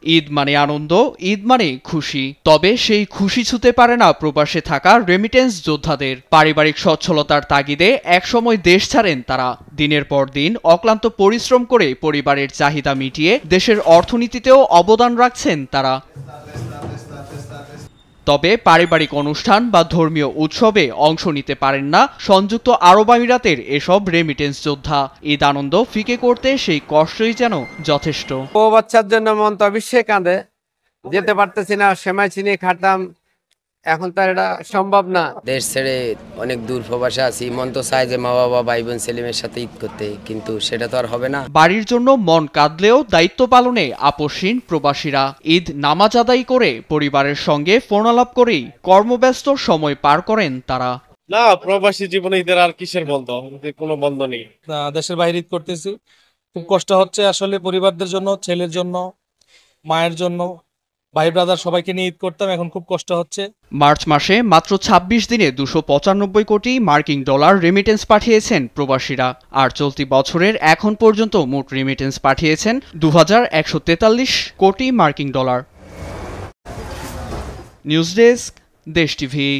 ঈদ মানে আনন্দ, ঈদ মানে খুশি। তবে সেই খুশি ছুঁতে পারে না প্রবাসে থাকা রেমিটেন্স যোদ্ধাদের। পারিবারিক সচ্ছলতার তাগিদে একসময় দেশ ছাড়েন তারা। দিনের পর দিন অক্লান্ত পরিশ্রম করে পরিবারের চাহিদা মিটিয়ে দেশের অর্থনীতিতেও অবদান রাখছেন তারা। তবে পারিবারিক অনুষ্ঠান বা ধর্মীয় উৎসবে অংশ নিতে পারেন না সংযুক্ত আরব আমিরাতের এসব রেমিটেন্স যোদ্ধা। ঈদ আনন্দ ফিকে করতে সেই কষ্টই যেন যথেষ্ট। ও বাচ্চার জন্য মন তো অবশ্যই কাঁদে, যেতে পারতেছি না, সেমাই চিনি খাতাম, এখন তো এটা সম্ভব না। দেশ ছেড়ে অনেক দূর প্রবাসে আছি, মন তো চায় যে মা বাবা ভাই বোন ছেলেমেয়ের সাথে ঈদ করতে, কিন্তু সেটা তো আর হবে না। বাড়ির জন্য মন কাঁদলেও দায়িত্ব পালনে আপোষহীন প্রবাসীরা। ঈদ নামাজ আদায় করে পরিবারের সঙ্গে ফোনালাপ করেই কর্মব্যস্ত সময় পার করেন তারা। না, প্রবাসী জীবনে ঈদের আর কিসের বন্ধ, কোনো বন্ধ নেই। দেশের বাইরে ঈদ করতেছি, খুব কষ্ট হচ্ছে আসলে পরিবারদের জন্য, ছেলের জন্য, মায়ের জন্য, ভাই ব্রাদার সবাইকে নিয়ে ঈদ করতাম, এখন খুব কষ্ট হচ্ছে। মার্চ মাসে মাত্র ২৬ দিনে ২৯৫ কোটি মার্কিন ডলার রেমিটেন্স পাঠিয়েছেন প্রবাসীরা। আর চলতি বছরের এখন পর্যন্ত মোট রেমিটেন্স পাঠিয়েছেন ২১৪৩ কোটি মার্কিন ডলার। নিউজ ডেস্ক, দেশ টিভি।